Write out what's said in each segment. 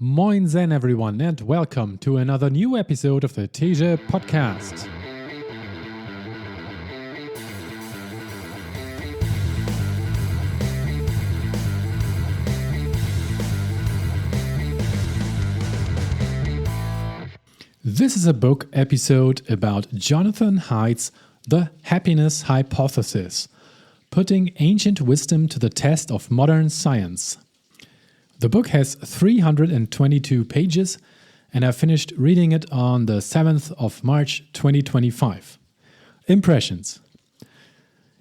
Moin Zen everyone and welcome to another new episode of the Teja podcast. This is a book episode about Jonathan Haidt's The Happiness Hypothesis, putting ancient wisdom to the test of modern science. The book has 322 pages, and I finished reading it on the 7th of March 2025. Impressions.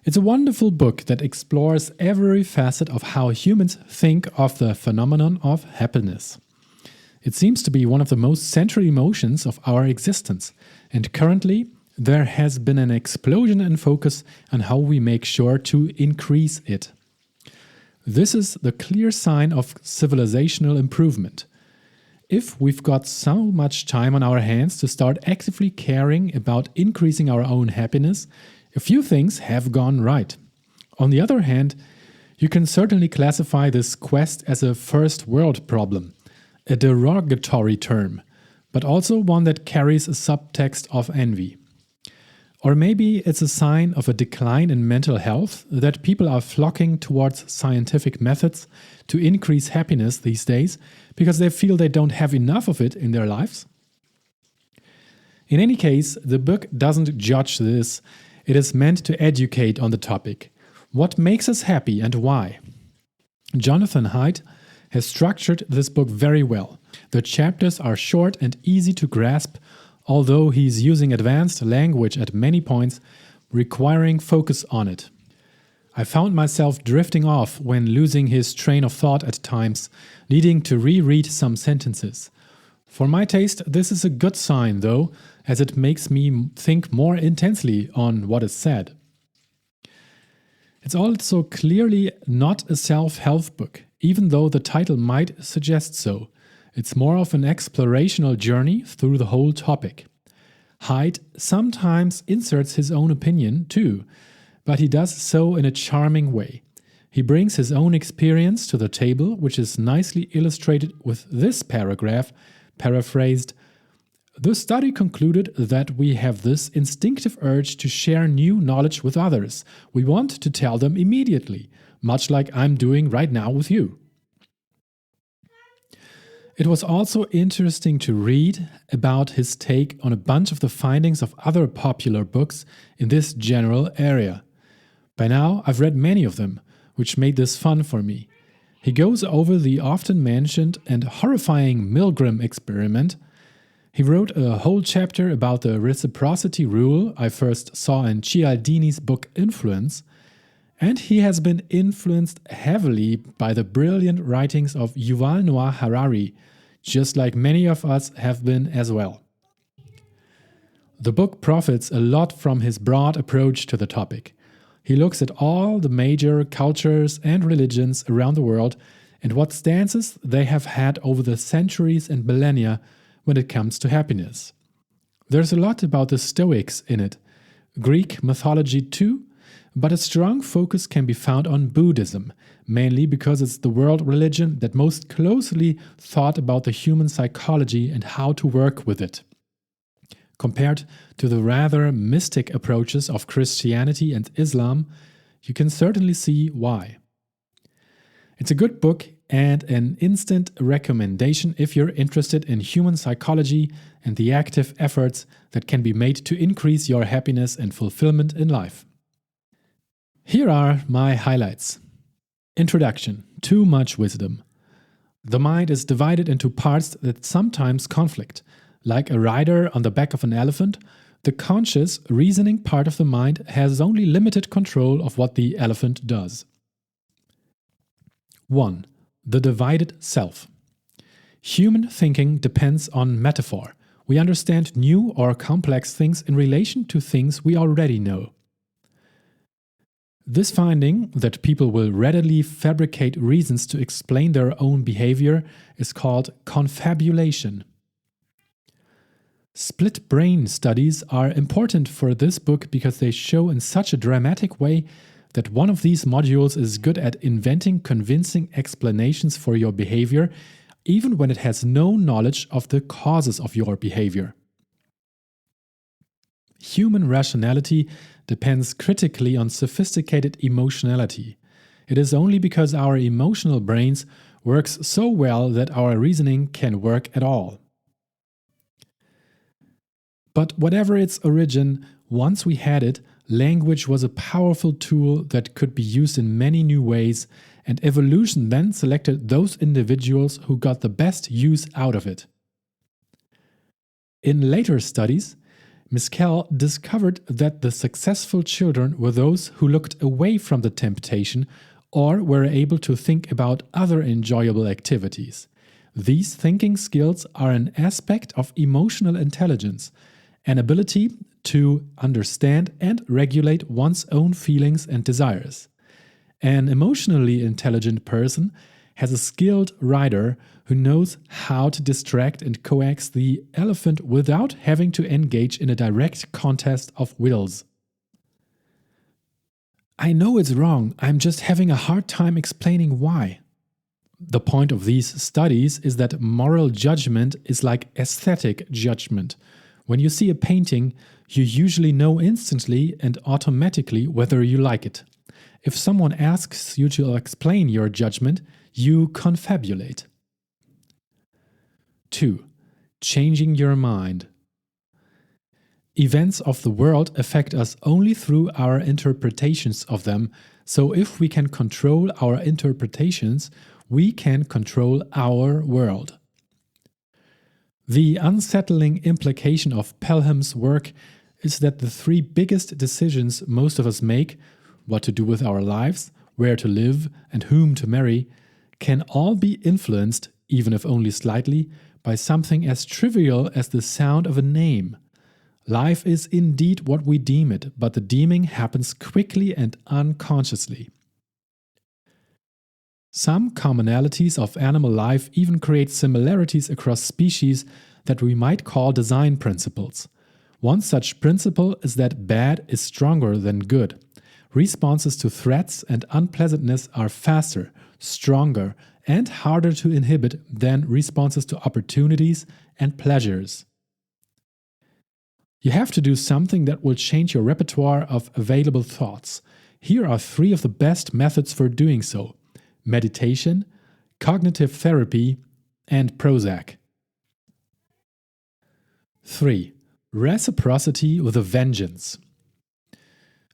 It's a wonderful book that explores every facet of how humans think of the phenomenon of happiness. It seems to be one of the most central emotions of our existence, and currently there has been an explosion in focus on how we make sure to increase it. This is the clear sign of civilizational improvement. If we've got so much time on our hands to start actively caring about increasing our own happiness, a few things have gone right. On the other hand, you can certainly classify this quest as a first world problem, a derogatory term, but also one that carries a subtext of envy. Or maybe it's a sign of a decline in mental health that people are flocking towards scientific methods to increase happiness these days because they feel they don't have enough of it in their lives. In any case, the book doesn't judge this. It is meant to educate on the topic. What makes us happy and why? Jonathan Haidt has structured this book very well. The chapters are short and easy to grasp, although he's using advanced language at many points, requiring focus on it. I found myself drifting off when losing his train of thought at times, needing to reread some sentences. For my taste, this is a good sign though, as it makes me think more intensely on what is said. It's also clearly not a self-help book, even though the title might suggest so. It's more of an explorational journey through the whole topic. Haidt sometimes inserts his own opinion too, but he does so in a charming way. He brings his own experience to the table, which is nicely illustrated with this paragraph, paraphrased. The study concluded that we have this instinctive urge to share new knowledge with others. We want to tell them immediately, much like I'm doing right now with you. It was also interesting to read about his take on a bunch of the findings of other popular books in this general area. By now, I've read many of them, which made this fun for me. He goes over the often mentioned and horrifying Milgram experiment. He wrote a whole chapter about the reciprocity rule I first saw in Cialdini's book Influence, and he has been influenced heavily by the brilliant writings of Yuval Noah Harari, just like many of us have been as well. The book profits a lot from his broad approach to the topic. He looks at all the major cultures and religions around the world and what stances they have had over the centuries and millennia when it comes to happiness. There's a lot about the Stoics in it, Greek mythology too, but a strong focus can be found on Buddhism, mainly because it's the world religion that most closely thought about the human psychology and how to work with it. Compared to the rather mystic approaches of Christianity and Islam, you can certainly see why. It's a good book and an instant recommendation if you're interested in human psychology and the active efforts that can be made to increase your happiness and fulfillment in life. Here are my highlights. Introduction. Too much wisdom. The mind is divided into parts that sometimes conflict. Like a rider on the back of an elephant, the conscious, reasoning part of the mind has only limited control of what the elephant does. 1. The divided self. Human thinking depends on metaphor. We understand new or complex things in relation to things we already know. This finding, that people will readily fabricate reasons to explain their own behavior, is called confabulation. Split brain studies are important for this book because they show in such a dramatic way that one of these modules is good at inventing convincing explanations for your behavior even when it has no knowledge of the causes of your behavior. Human rationality depends critically on sophisticated emotionality. It is only because our emotional brains works so well that our reasoning can work at all. But whatever its origin, once we had it, language was a powerful tool that could be used in many new ways, and evolution then selected those individuals who got the best use out of it. In later studies, Mescal discovered that the successful children were those who looked away from the temptation or were able to think about other enjoyable activities. These thinking skills are an aspect of emotional intelligence, an ability to understand and regulate one's own feelings and desires. An emotionally intelligent person has a skilled rider who knows how to distract and coax the elephant without having to engage in a direct contest of wills. I know it's wrong, I'm just having a hard time explaining why. The point of these studies is that moral judgment is like aesthetic judgment. When you see a painting, you usually know instantly and automatically whether you like it. If someone asks you to explain your judgment, you confabulate. 2. Changing your mind. Events of the world affect us only through our interpretations of them, so if we can control our interpretations, we can control our world. The unsettling implication of Pelham's work is that the three biggest decisions most of us make, what to do with our lives, where to live, and whom to marry, can all be influenced, even if only slightly, by something as trivial as the sound of a name. Life is indeed what we deem it, but the deeming happens quickly and unconsciously. Some commonalities of animal life even create similarities across species that we might call design principles. One such principle is that bad is stronger than good. Responses to threats and unpleasantness are faster, stronger, and harder to inhibit than responses to opportunities and pleasures. You have to do something that will change your repertoire of available thoughts. Here are 3 of the best methods for doing so: meditation, cognitive therapy, and Prozac. 3. Reciprocity with a vengeance.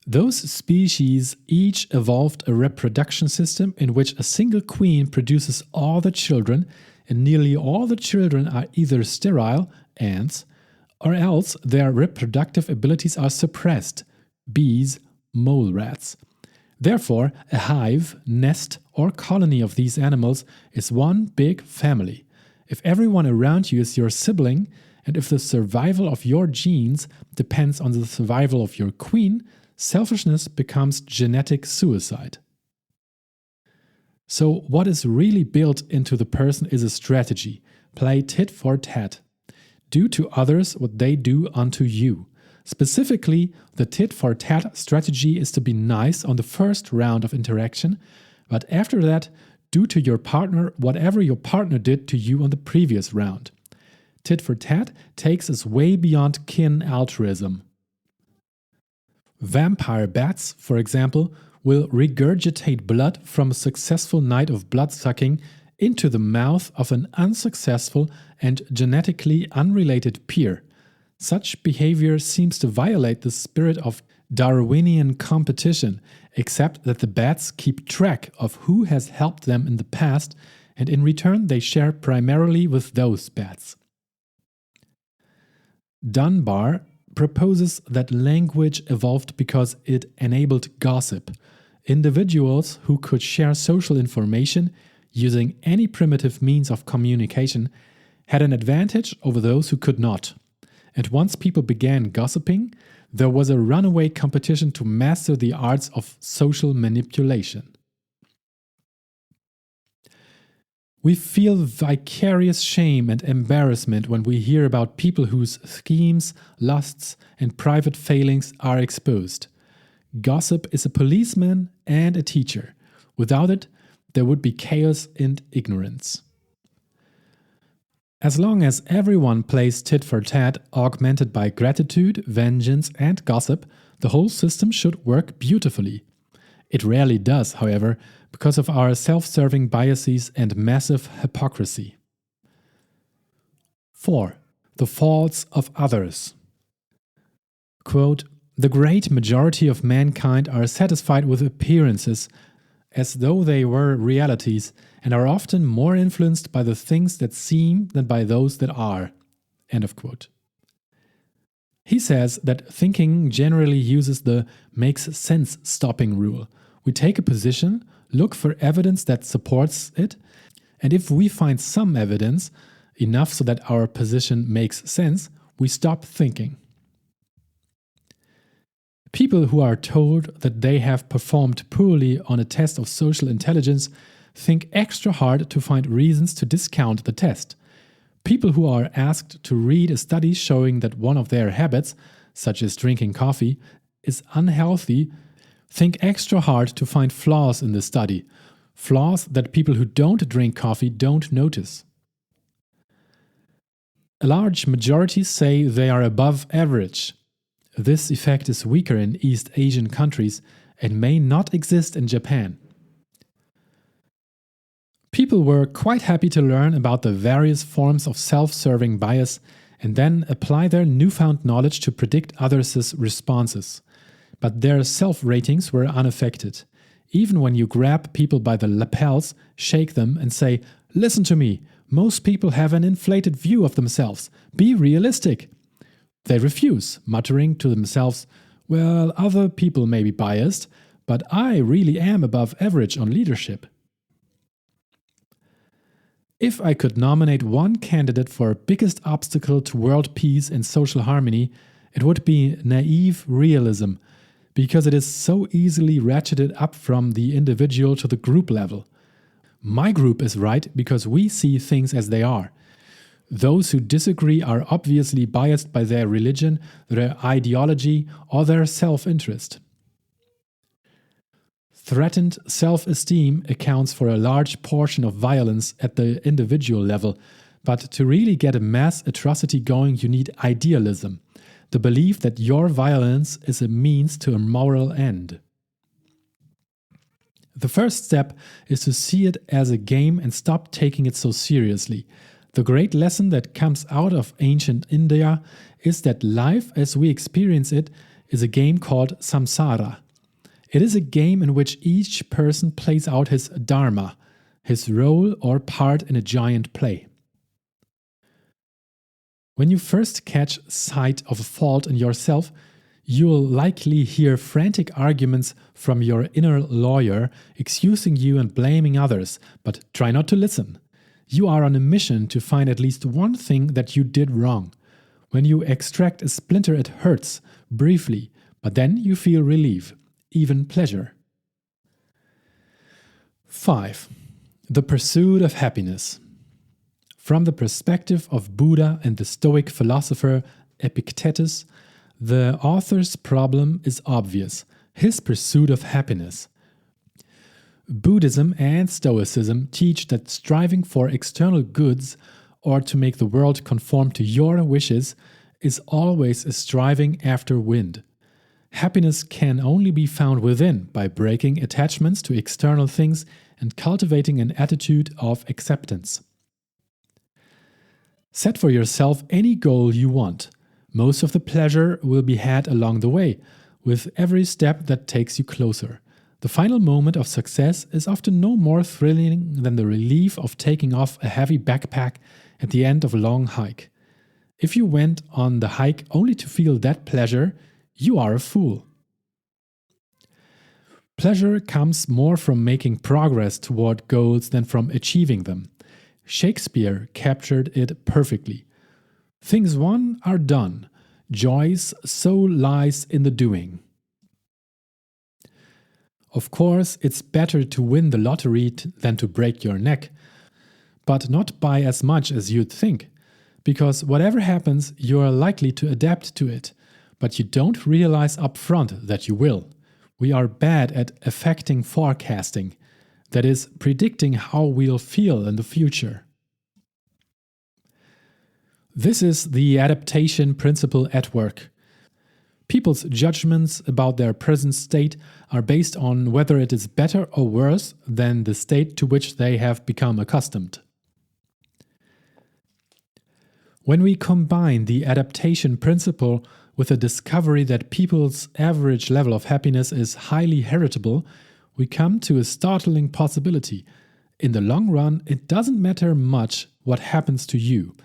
Those species each evolved a reproduction system in which a single queen produces all the children, and nearly all the children are either sterile, ants, or else their reproductive abilities are suppressed, bees, mole rats. Therefore, a hive, nest, or colony of these animals is one big family. If everyone around you is your sibling, and if the survival of your genes depends on the survival of your queen, selfishness becomes genetic suicide. So, what is really built into the person is a strategy: play tit for tat. Do to others what they do unto you. Specifically, the tit for tat strategy is to be nice on the first round of interaction, but after that, do to your partner whatever your partner did to you on the previous round. Tit for tat takes us way beyond kin altruism. Vampire bats, for example, will regurgitate blood from a successful night of blood-sucking into the mouth of an unsuccessful and genetically unrelated peer. Such behavior seems to violate the spirit of Darwinian competition, except that the bats keep track of who has helped them in the past, and in return they share primarily with those bats. Dunbar proposes that language evolved because it enabled gossip. Individuals who could share social information using any primitive means of communication had an advantage over those who could not. And once people began gossiping, there was a runaway competition to master the arts of social manipulation. We feel vicarious shame and embarrassment when we hear about people whose schemes, lusts, and private failings are exposed. Gossip is a policeman and a teacher. Without it, there would be chaos and ignorance. As long as everyone plays tit for tat, augmented by gratitude, vengeance, and gossip, the whole system should work beautifully. It rarely does, however, because of our self-serving biases and massive hypocrisy. 4. The faults of others. Quote, "The great majority of mankind are satisfied with appearances as though they were realities, and are often more influenced by the things that seem than by those that are." End of quote. He says that thinking generally uses the makes sense stopping rule. We take a position, look for evidence that supports it, and if we find some evidence, enough so that our position makes sense, we stop thinking. People who are told that they have performed poorly on a test of social intelligence think extra hard to find reasons to discount the test. People who are asked to read a study showing that one of their habits, such as drinking coffee, is unhealthy, think extra hard to find flaws in the study, flaws that people who don't drink coffee don't notice. A large majority say they are above average. This effect is weaker in East Asian countries and may not exist in Japan. People were quite happy to learn about the various forms of self-serving bias and then apply their newfound knowledge to predict others' responses. But their self-ratings were unaffected. Even when you grab people by the lapels, shake them and say, "Listen to me, most people have an inflated view of themselves. Be realistic." They refuse, muttering to themselves, "Well, other people may be biased, but I really am above average on leadership." If I could nominate one candidate for biggest obstacle to world peace and social harmony, it would be naive realism, because it is so easily ratcheted up from the individual to the group level. My group is right because we see things as they are. Those who disagree are obviously biased by their religion, their ideology, or their self-interest. Threatened self-esteem accounts for a large portion of violence at the individual level, but to really get a mass atrocity going, you need idealism, the belief that your violence is a means to a moral end. The first step is to see it as a game and stop taking it so seriously. The great lesson that comes out of ancient India is that life as we experience it is a game called samsara. It is a game in which each person plays out his dharma, his role or part in a giant play. When you first catch sight of a fault in yourself, you'll likely hear frantic arguments from your inner lawyer excusing you and blaming others, but try not to listen. You are on a mission to find at least one thing that you did wrong. When you extract a splinter, it hurts, briefly, but then you feel relief, even pleasure. 5. The pursuit of happiness. From the perspective of Buddha and the Stoic philosopher Epictetus, the author's problem is obvious: his pursuit of happiness. Buddhism and Stoicism teach that striving for external goods or to make the world conform to your wishes is always a striving after wind. Happiness can only be found within by breaking attachments to external things and cultivating an attitude of acceptance. Set for yourself any goal you want. Most of the pleasure will be had along the way, with every step that takes you closer. The final moment of success is often no more thrilling than the relief of taking off a heavy backpack at the end of a long hike. If you went on the hike only to feel that pleasure, you are a fool. Pleasure comes more from making progress toward goals than from achieving them. Shakespeare captured it perfectly. Things won are done. Joy's soul lies in the doing. Of course, it's better to win the lottery than to break your neck, but not by as much as you'd think, because whatever happens, you are likely to adapt to it, but you don't realize up front that you will. We are bad at affecting forecasting, that is, predicting how we'll feel in the future. This is the adaptation principle at work. People's judgments about their present state are based on whether it is better or worse than the state to which they have become accustomed. When we combine the adaptation principle with the discovery that people's average level of happiness is highly heritable, we come to a startling possibility. In the long run, it doesn't matter much what happens to you.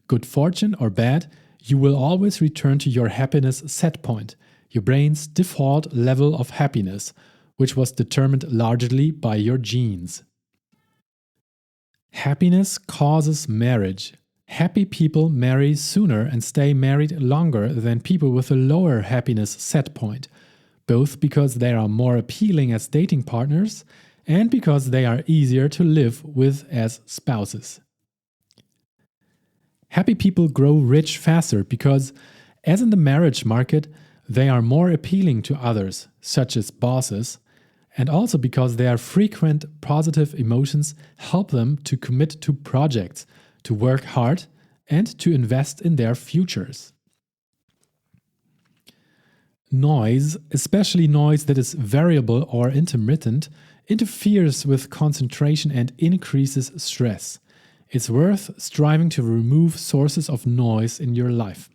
Good fortune or bad, you will always return to your happiness set point, your brain's default level of happiness, which was determined largely by your genes. Happiness causes marriage. Happy people marry sooner and stay married longer than people with a lower happiness set point, both because they are more appealing as dating partners and because they are easier to live with as spouses. Happy people grow rich faster because, as in the marriage market, they are more appealing to others, such as bosses, and also because their frequent positive emotions help them to commit to projects, to work hard, and to invest in their futures. Noise, especially noise that is variable or intermittent, interferes with concentration and increases stress. It's worth striving to remove sources of noise in your life.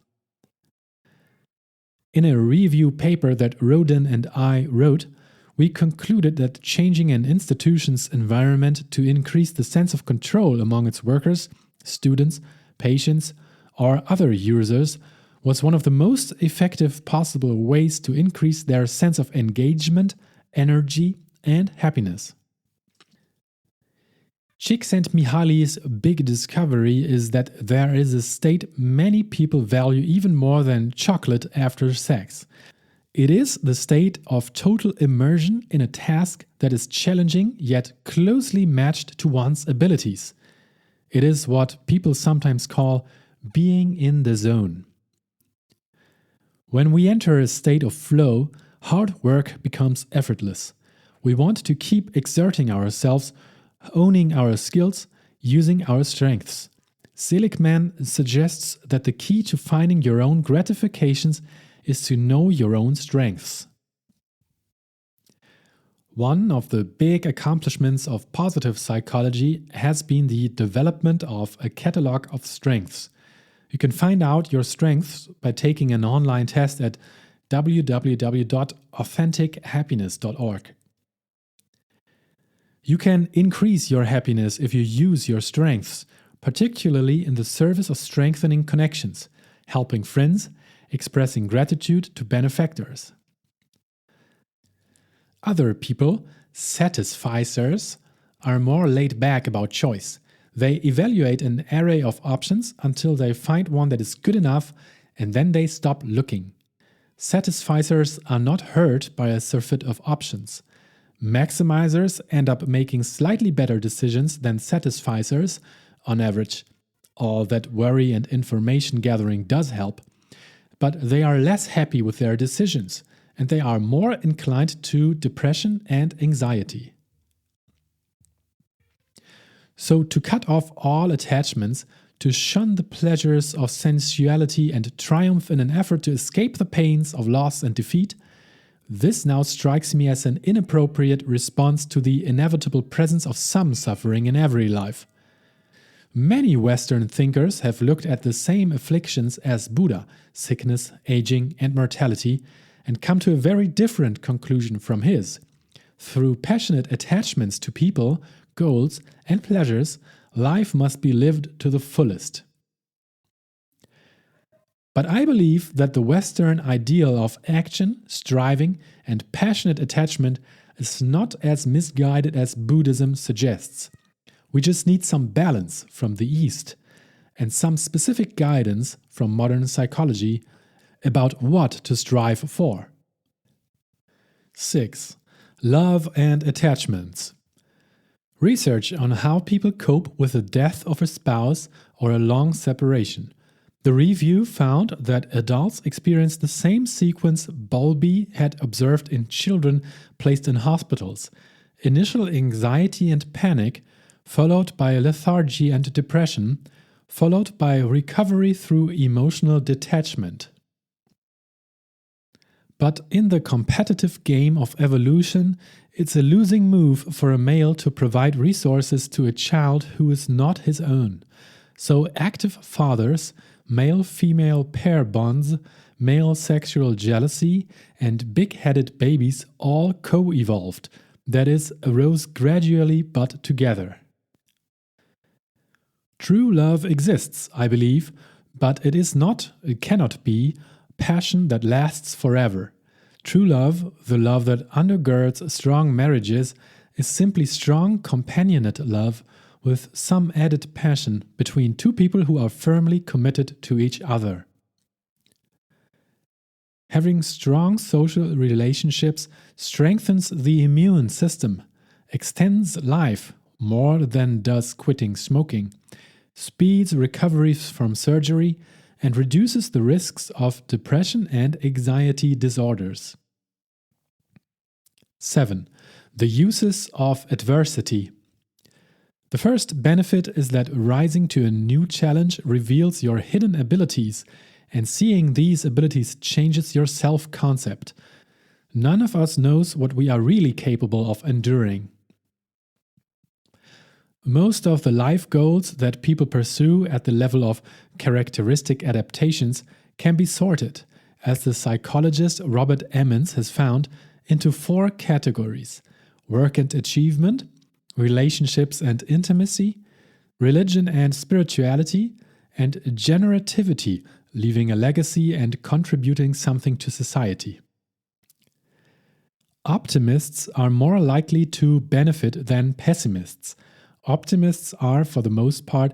In a review paper that Rodin and I wrote, we concluded that changing an institution's environment to increase the sense of control among its workers, students, patients, or other users was one of the most effective possible ways to increase their sense of engagement, energy, and happiness. Csikszentmihalyi's big discovery is that there is a state many people value even more than chocolate after sex. It is the state of total immersion in a task that is challenging yet closely matched to one's abilities. It is what people sometimes call being in the zone. When we enter a state of flow, hard work becomes effortless. We want to keep exerting ourselves, owning our skills, using our strengths. Seligman suggests that the key to finding your own gratifications is to know your own strengths. One of the big accomplishments of positive psychology has been the development of a catalog of strengths. You can find out your strengths by taking an online test at www.authentichappiness.org. You can increase your happiness if you use your strengths, particularly in the service of strengthening connections, helping friends, expressing gratitude to benefactors. Other people, satisficers, are more laid back about choice. They evaluate an array of options until they find one that is good enough, and then they stop looking. Satisficers are not hurt by a surfeit of options. Maximizers end up making slightly better decisions than satisficers, on average. All that worry and information gathering does help, but they are less happy with their decisions, and they are more inclined to depression and anxiety. So, to cut off all attachments, to shun the pleasures of sensuality and triumph in an effort to escape the pains of loss and defeat, this now strikes me as an inappropriate response to the inevitable presence of some suffering in every life. Many Western thinkers have looked at the same afflictions as Buddha, sickness, aging, and mortality, and come to a very different conclusion from his. Through passionate attachments to people, goals, and pleasures, life must be lived to the fullest. But I believe that the Western ideal of action, striving, and passionate attachment is not as misguided as Buddhism suggests. We just need some balance from the East and some specific guidance from modern psychology about what to strive for. 6. Love and attachments. Research on how people cope with the death of a spouse or a long separation. The review found that adults experienced the same sequence Bowlby had observed in children placed in hospitals: initial anxiety and panic, followed by lethargy and depression, followed by recovery through emotional detachment. But in the competitive game of evolution, it's a losing move for a male to provide resources to a child who is not his own. So active fathers, male-female pair bonds, male sexual jealousy, and big-headed babies all co-evolved, that is, arose gradually but together. True love exists, I believe, but it cannot be, passion that lasts forever. True love, the love that undergirds strong marriages, is simply strong companionate love with some added passion between two people who are firmly committed to each other. Having strong social relationships strengthens the immune system, extends life more than does quitting smoking, speeds recovery from surgery, and reduces the risks of depression and anxiety disorders. 7. The uses of adversity. The first benefit is that rising to a new challenge reveals your hidden abilities, and seeing these abilities changes your self-concept. None of us knows what we are really capable of enduring. Most of the life goals that people pursue at the level of characteristic adaptations can be sorted, as the psychologist Robert Emmons has found, into 4 categories: work and achievement, relationships and intimacy, religion and spirituality, and generativity, leaving a legacy and contributing something to society. Optimists are more likely to benefit than pessimists. Optimists are, for the most part,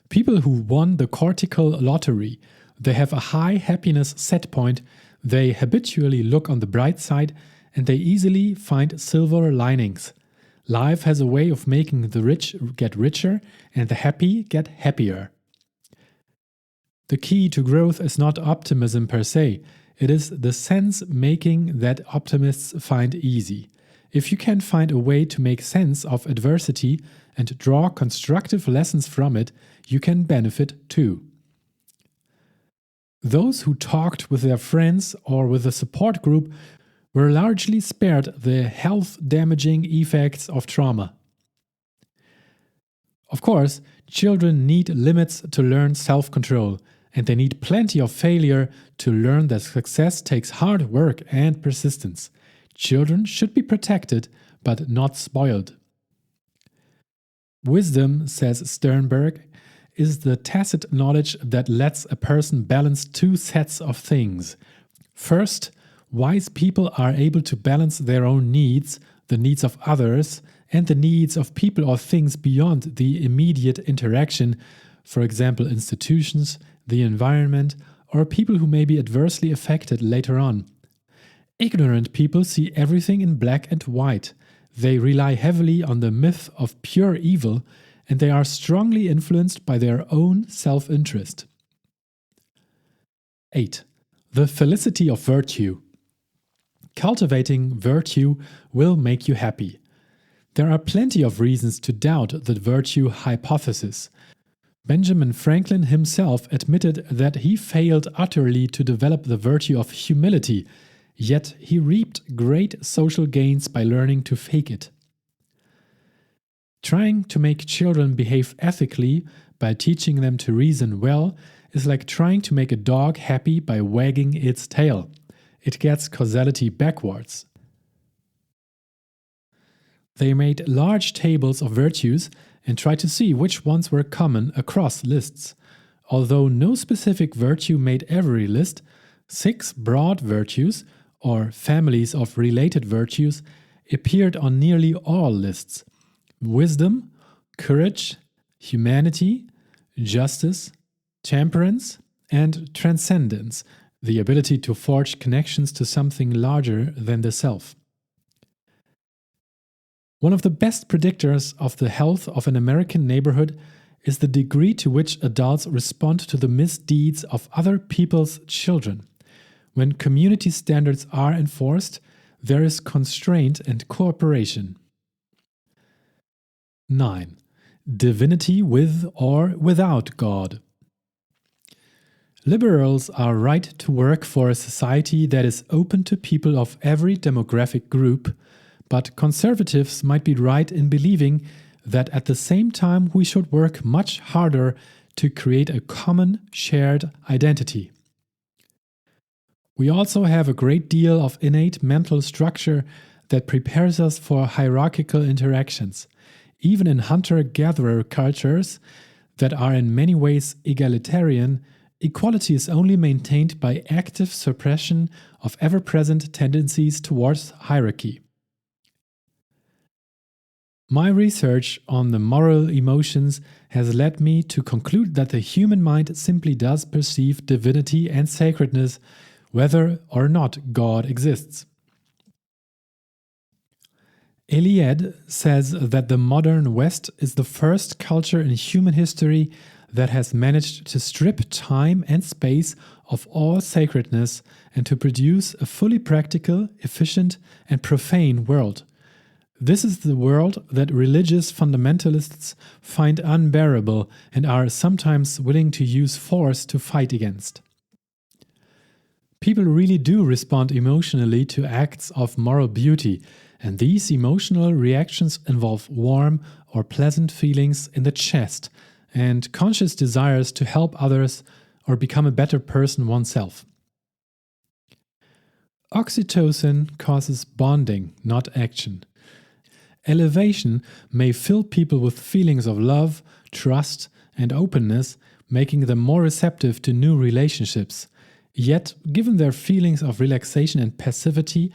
people who won the cortical lottery. They have a high happiness set point, they habitually look on the bright side, and they easily find silver linings. Life has a way of making the rich get richer and the happy get happier. The key to growth is not optimism per se, it is the sense-making that optimists find easy. If you can find a way to make sense of adversity and draw constructive lessons from it, you can benefit too. Those who talked with their friends or with a support group were largely spared the health-damaging effects of trauma. Of course, children need limits to learn self-control, and they need plenty of failure to learn that success takes hard work and persistence. Children should be protected, but not spoiled. Wisdom, says Sternberg, is the tacit knowledge that lets a person balance 2 sets of things. First, wise people are able to balance their own needs, the needs of others, and the needs of people or things beyond the immediate interaction, for example, institutions, the environment, or people who may be adversely affected later on. Ignorant people see everything in black and white. They rely heavily on the myth of pure evil, and they are strongly influenced by their own self-interest. 8. The felicity of virtue. Cultivating virtue will make you happy. There are plenty of reasons to doubt the virtue hypothesis. Benjamin Franklin himself admitted that he failed utterly to develop the virtue of humility, yet he reaped great social gains by learning to fake it. Trying to make children behave ethically by teaching them to reason well is like trying to make a dog happy by wagging its tail. It gets causality backwards. They made large tables of virtues and tried to see which ones were common across lists. Although no specific virtue made every list, 6 broad virtues, or families of related virtues, appeared on nearly all lists: wisdom, courage, humanity, justice, temperance, and transcendence, the ability to forge connections to something larger than the self. One of the best predictors of the health of an American neighborhood is the degree to which adults respond to the misdeeds of other people's children. When community standards are enforced, there is constraint and cooperation. 9. divinity with or without God. Liberals are right to work for a society that is open to people of every demographic group, but conservatives might be right in believing that at the same time we should work much harder to create a common shared identity. We also have a great deal of innate mental structure that prepares us for hierarchical interactions. Even in hunter-gatherer cultures that are in many ways egalitarian, equality is only maintained by active suppression of ever-present tendencies towards hierarchy. My research on the moral emotions has led me to conclude that the human mind simply does perceive divinity and sacredness whether or not God exists. Eliade says that the modern West is the first culture in human history that has managed to strip time and space of all sacredness and to produce a fully practical, efficient, and profane world. This is the world that religious fundamentalists find unbearable and are sometimes willing to use force to fight against. People really do respond emotionally to acts of moral beauty, and these emotional reactions involve warm or pleasant feelings in the chest and conscious desires to help others or become a better person oneself. Oxytocin causes bonding, not action. Elevation may fill people with feelings of love, trust, and openness, making them more receptive to new relationships. Yet, given their feelings of relaxation and passivity,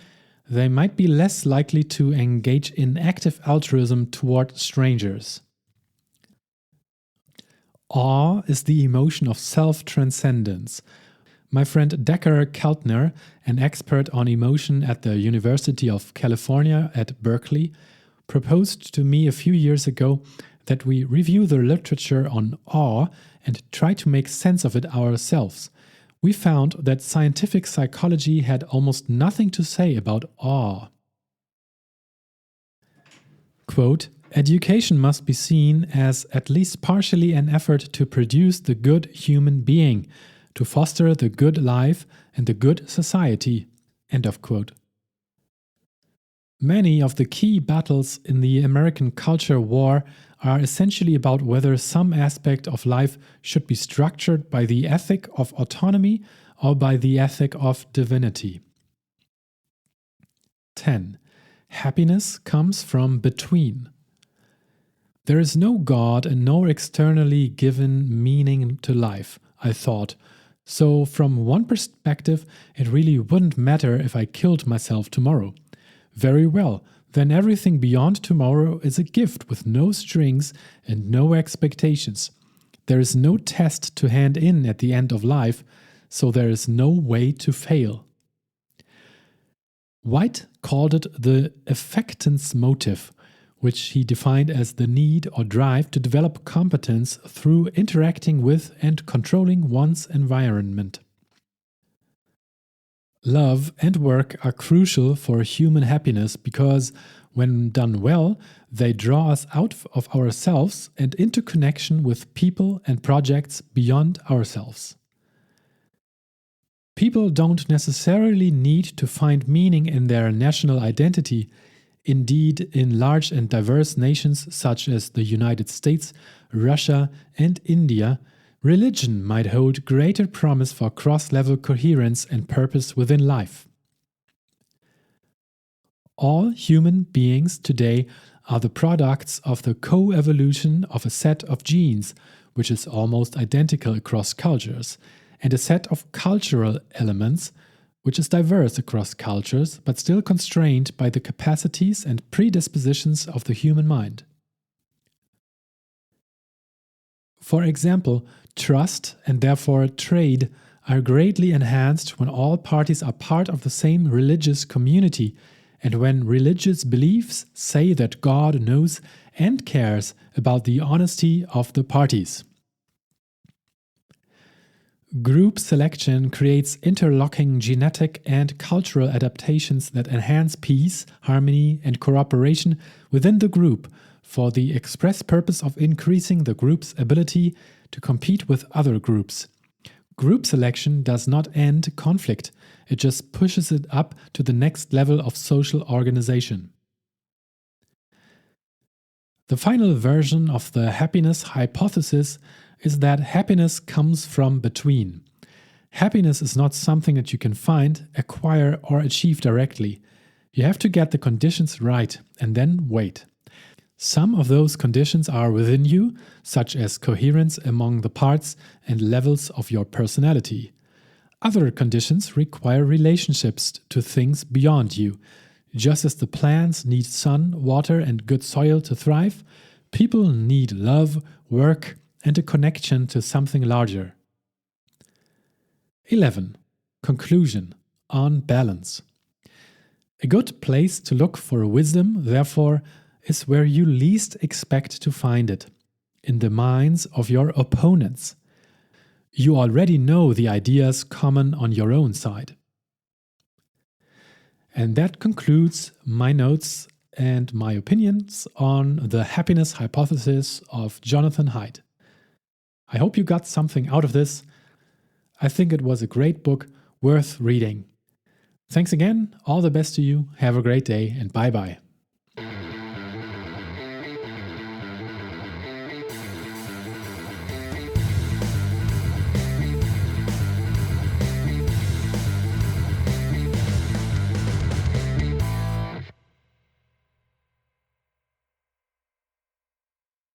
they might be less likely to engage in active altruism toward strangers. Awe is the emotion of self-transcendence. My friend Decker Keltner, an expert on emotion at the University of California at Berkeley, proposed to me a few years ago that we review the literature on awe and try to make sense of it ourselves. We found that scientific psychology had almost nothing to say about awe. Quote, "Education must be seen as at least partially an effort to produce the good human being, to foster the good life and the good society." End of quote. Many of the key battles in the American culture war are essentially about whether some aspect of life should be structured by the ethic of autonomy or by the ethic of divinity. 10. Happiness comes from between. There is no God and no externally given meaning to life, I thought. So from one perspective, it really wouldn't matter if I killed myself tomorrow. Very well, then everything beyond tomorrow is a gift with no strings and no expectations. There is no test to hand in at the end of life, so there is no way to fail. Haidt called it the affectance motive, which he defined as the need or drive to develop competence through interacting with and controlling one's environment. Love and work are crucial for human happiness because, when done well, they draw us out of ourselves and into connection with people and projects beyond ourselves. People don't necessarily need to find meaning in their national identity. Indeed, in large and diverse nations such as the United States, Russia, and India, religion might hold greater promise for cross-level coherence and purpose within life. All human beings today are the products of the co-evolution of a set of genes, which is almost identical across cultures, and a set of cultural elements, which is diverse across cultures but still constrained by the capacities and predispositions of the human mind. For example, trust and therefore trade are greatly enhanced when all parties are part of the same religious community and when religious beliefs say that God knows and cares about the honesty of the parties. Group selection creates interlocking genetic and cultural adaptations that enhance peace, harmony, and cooperation within the group, for the express purpose of increasing the group's ability to compete with other groups. Group selection does not end conflict, it just pushes it up to the next level of social organization. The final version of the happiness hypothesis is that happiness comes from between. Happiness is not something that you can find, acquire, or achieve directly. You have to get the conditions right and then wait. Some of those conditions are within you, such as coherence among the parts and levels of your personality. Other conditions require relationships to things beyond you. Just as the plants need sun, water, and good soil to thrive, people need love, work, and a connection to something larger. 11. Conclusion on balance. A good place to look for wisdom, therefore, is where you least expect to find it, in the minds of your opponents. You already know the ideas common on your own side. And that concludes my notes and my opinions on the happiness hypothesis of Jonathan Haidt. I hope you got something out of this. I think it was a great book worth reading. Thanks again, all the best to you, have a great day, and bye-bye.